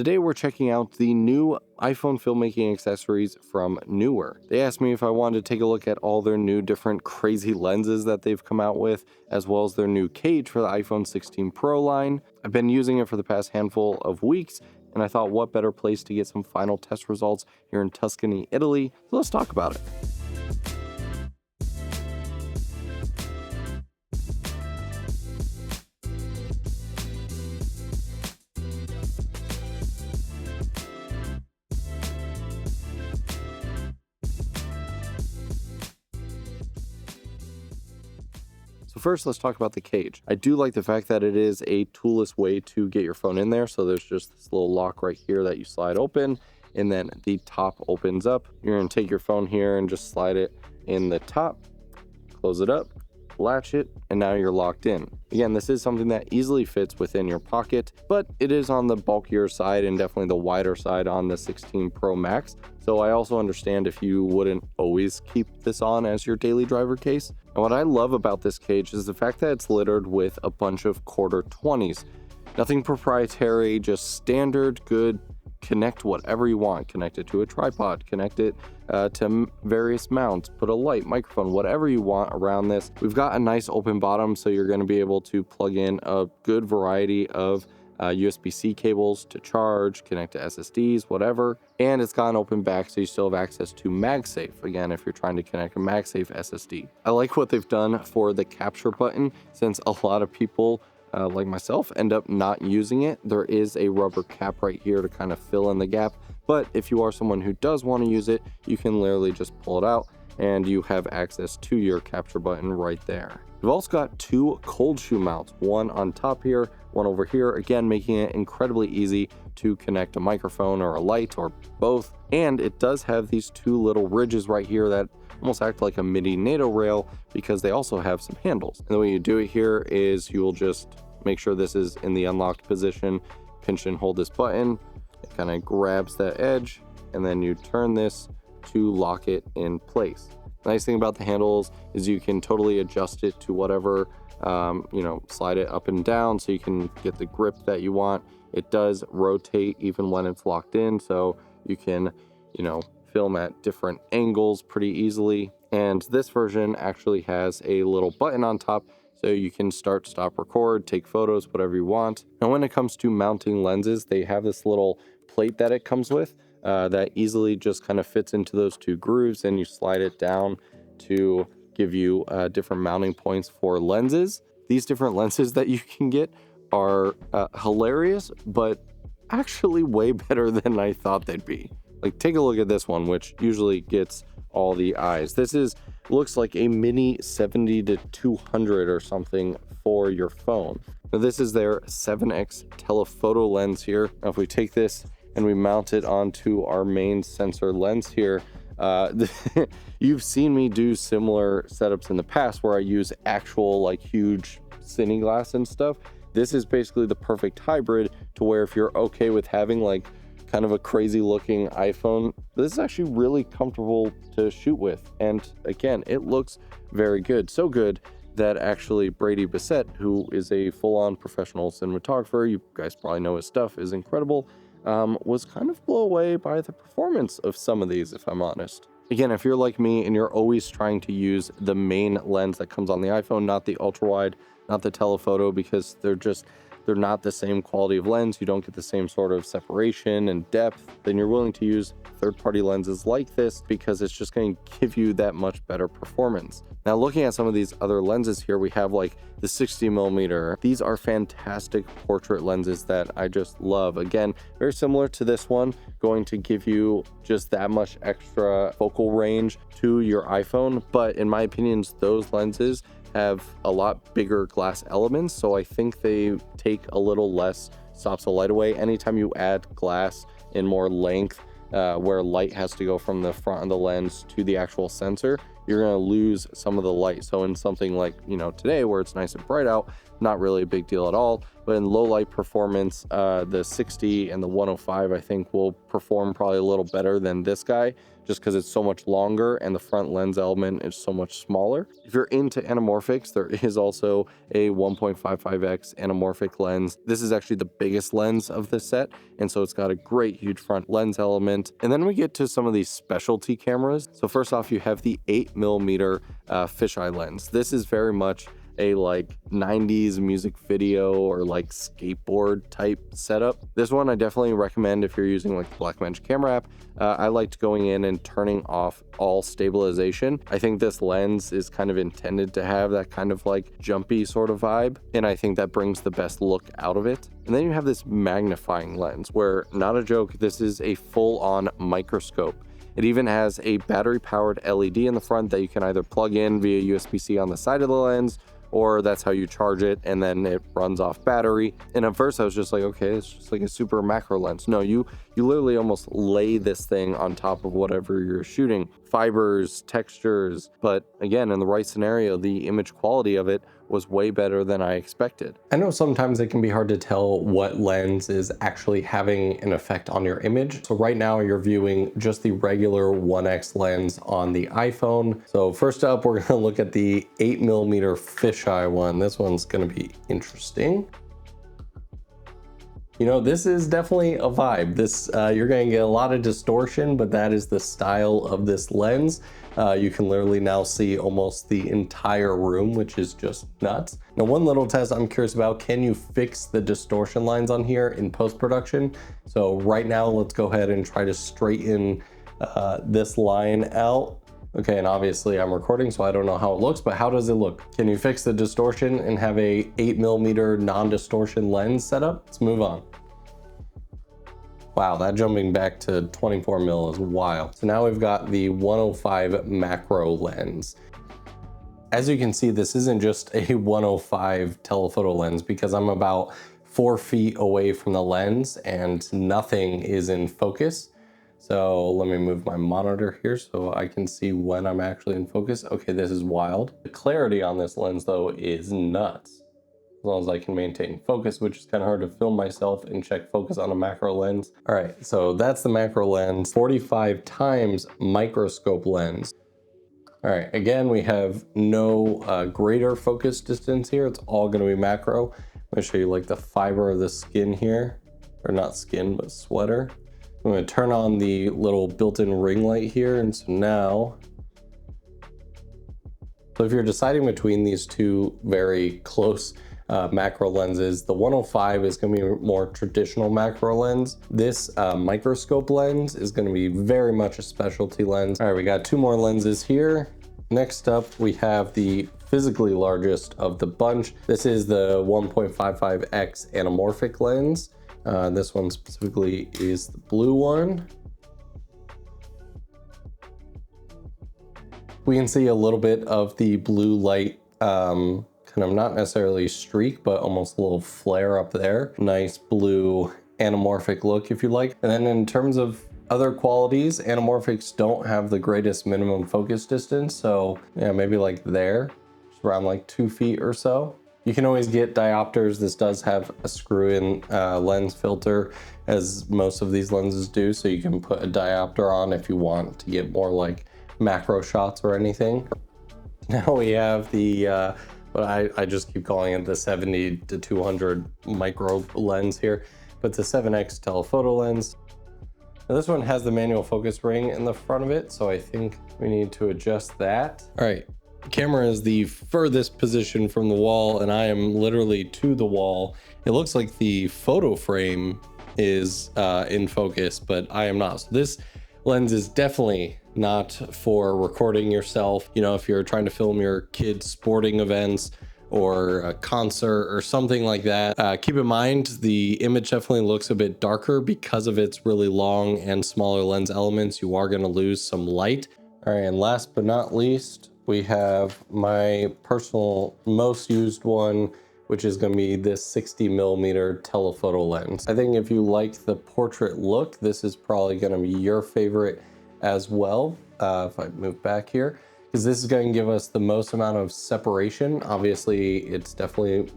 Today we're checking out the new iPhone filmmaking accessories from NEEWER. They asked me if I wanted to take a look at all their new different crazy lenses that they've come out with, as well as their new cage for the iPhone 16 Pro line. I've been using it for the past handful of weeks, and I thought what better place to get some final test results here in Tuscany, Italy. So let's talk about it. So first, let's talk about the cage. I do like the fact that it is a toolless way to get your phone in there. So there's just this little lock right here that you slide open, and then the top opens up. You're gonna take your phone here and just slide it in the top, close it up, latch it, and now you're locked in. Again, this is something that easily fits within your pocket, but it is on the bulkier side and definitely the wider side on the 16 Pro Max. So I also understand if you wouldn't always keep this on as your daily driver case. And what I love about this cage is the fact that it's littered with a bunch of quarter 20s. Nothing proprietary, just standard, good. Connect whatever you want. Connect it to a tripod, connect it to various mounts, put a light, microphone, whatever you want around this. We've got a nice open bottom, so you're going to be able to plug in a good variety of USB-C cables to charge, connect to SSDs, whatever. And it's got an open back, so you still have access to MagSafe, again, if you're trying to connect a MagSafe SSD. I like what they've done for the capture button, since a lot of people like myself end up not using it. There is a rubber cap right here to kind of fill in the gap, but if you are someone who does want to use it, you can literally just pull it out and you have access to your capture button right there. You've also got two cold shoe mounts, one on top here, one over here, again making it incredibly easy to connect a microphone or a light or both. And it does have these two little ridges right here that almost act like a mini NATO rail because they also have some handles. And the way you do it here is you will just make sure this is in the unlocked position, pinch and hold this button, it kind of grabs that edge, and then you turn this to lock it in place. Nice thing about the handles is you can totally adjust it to whatever, slide it up and down so you can get the grip that you want. It does rotate even when it's locked in, so you can, film at different angles pretty easily. And this version actually has a little button on top, so you can start, stop, record, take photos, whatever you want. Now, when it comes to mounting lenses, they have this little plate that it comes with that easily just kind of fits into those two grooves, and you slide it down to give you different mounting points for lenses. These different lenses that you can get are hilarious, but actually way better than I thought they'd be. Like, take a look at this one, which usually gets all the eyes. This looks like a mini 70-200 or something for your phone. Now, this is their 7x telephoto lens here. Now, if we take this and we mount it onto our main sensor lens here, you've seen me do similar setups in the past where I use actual like huge cine glass and stuff. This is basically the perfect hybrid to where if you're okay with having like kind of a crazy looking iPhone, this is actually really comfortable to shoot with. And again, it looks very good. So good that actually 𝗦𝗙𝗙𝗖𝗐, who is a full-on professional cinematographer, you guys probably know his stuff is incredible, was kind of blown away by the performance of some of these, if I'm honest. Again, if you're like me and you're always trying to use the main lens that comes on the iPhone, not the ultra wide, not the telephoto, because they're not the same quality of lens, you don't get the same sort of separation and depth, then you're willing to use third-party lenses like this because it's just going to give you that much better performance. Now, looking at some of these other lenses here, we have like the 60mm. These are fantastic portrait lenses that I just love. Again, very similar to this one, going to give you just that much extra focal range to your iPhone, but in my opinion, those lenses have a lot bigger glass elements, so I think they take a little less stops the light away. Anytime you add glass in more length, where light has to go from the front of the lens to the actual sensor, you're going to lose some of the light. So in something like, today where it's nice and bright out, not really a big deal at all. But in low light performance, the 60 and the 105 I think will perform probably a little better than this guy, just because it's so much longer and the front lens element is so much smaller. If you're into anamorphics, there is also a 1.55x anamorphic lens. This is actually the biggest lens of this set, and so it's got a great huge front lens element. And then we get to some of these specialty cameras. So first off, you have the 8mm fisheye lens. This is very much a like 90s music video or like skateboard type setup. This one I definitely recommend if you're using like the Blackmagic camera app. I liked going in and turning off all stabilization. I think this lens is kind of intended to have that kind of like jumpy sort of vibe, and I think that brings the best look out of it. And then you have this magnifying lens where, not a joke, this is a full-on microscope. It even has a battery-powered LED in the front that you can either plug in via USB-C on the side of the lens, or that's how you charge it, and then it runs off battery. And at first I was just like, okay, it's just like a super macro lens. No, you literally almost lay this thing on top of whatever you're shooting. Fibers, textures, but again, in the right scenario, the image quality of it was way better than I expected. I know sometimes it can be hard to tell what lens is actually having an effect on your image. So right now you're viewing just the regular 1x lens on the iPhone. So first up, we're gonna look at the 8mm fisheye one. This one's gonna be interesting. You know, this is definitely a vibe. This, you're gonna get a lot of distortion, but that is the style of this lens. You can literally now see almost the entire room, which is just nuts. Now, one little test I'm curious about, can you fix the distortion lines on here in post-production? So right now, let's go ahead and try to straighten this line out. Okay, and obviously I'm recording, so I don't know how it looks, but how does it look? Can you fix the distortion and have a 8mm non-distortion lens setup? Let's move on. Wow, that jumping back to 24mm is wild. So now we've got the 105 macro lens. As you can see, this isn't just a 105 telephoto lens because I'm about 4 feet away from the lens and nothing is in focus. So let me move my monitor here so I can see when I'm actually in focus. Okay, this is wild. The clarity on this lens though is nuts. As long as I can maintain focus, which is kind of hard to film myself and check focus on a macro lens. All right, so that's the macro lens, 45 times microscope lens. All right, again, we have no greater focus distance here. It's all gonna be macro. I'm gonna show you like the fiber of the skin here, or not skin, but sweater. I'm gonna turn on the little built-in ring light here. And so now, so if you're deciding between these two very close macro lenses, the 105 is going to be a more traditional macro lens. This microscope lens is going to be very much a specialty lens. All right, we got 2 more lenses here. Next up, we have the physically largest of the bunch. This is the 1.55x anamorphic lens. This one specifically is the blue one. We can see a little bit of the blue light, kind of not necessarily streak, but almost a little flare up there. Nice blue anamorphic look, if you like. And then in terms of other qualities, anamorphics don't have the greatest minimum focus distance. So yeah, maybe like there, just around like 2 feet or so. You can always get diopters. This does have a screw-in lens filter, as most of these lenses do. So you can put a diopter on if you want to get more like macro shots or anything. Now we have the, but I just keep calling it the 70 to 200 micro lens here, but the 7x telephoto lens. Now this one has the manual focus ring in the front of it, so I think we need to adjust that. All right, the camera is the furthest position from the wall, and I am literally to the wall. It looks like the photo frame is in focus, but I am not. So this lens is definitely not for recording yourself. You know, if you're trying to film your kids' sporting events or a concert or something like that, keep in mind the image definitely looks a bit darker because of its really long and smaller lens elements. You are going to lose some light. All right, and last but not least, we have my personal most used one, which is going to be this 60mm telephoto lens. I think if you like the portrait look, this is probably going to be your favorite as well. If I move back here, because this is going to give us the most amount of separation. Obviously, it's definitely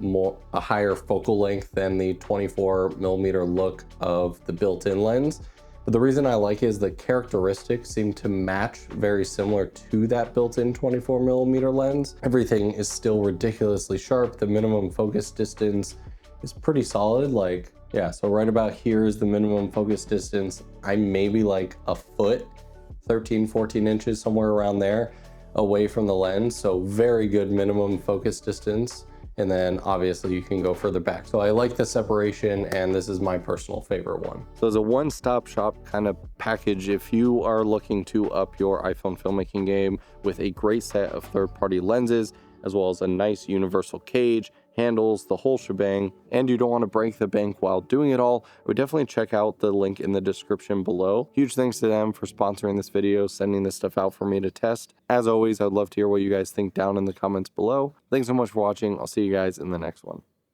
a higher focal length than the 24mm look of the built-in lens. But the reason I like it is the characteristics seem to match very similar to that built-in 24mm lens. Everything is still ridiculously sharp. The minimum focus distance is pretty solid. Like, yeah, so right about here is the minimum focus distance. I'm maybe like a foot, 13, 14 inches, somewhere around there, away from the lens. So very good minimum focus distance. And then obviously you can go further back. So I like the separation, and this is my personal favorite one. So as a one-stop shop kind of package, if you are looking to up your iPhone filmmaking game with a great set of third-party lenses, as well as a nice universal cage, handles, the whole shebang, and you don't want to break the bank while doing it all, I would definitely check out the link in the description below. Huge thanks to them for sponsoring this video, sending this stuff out for me to test. As always, I'd love to hear what you guys think down in the comments below. Thanks so much for watching. I'll see you guys in the next one.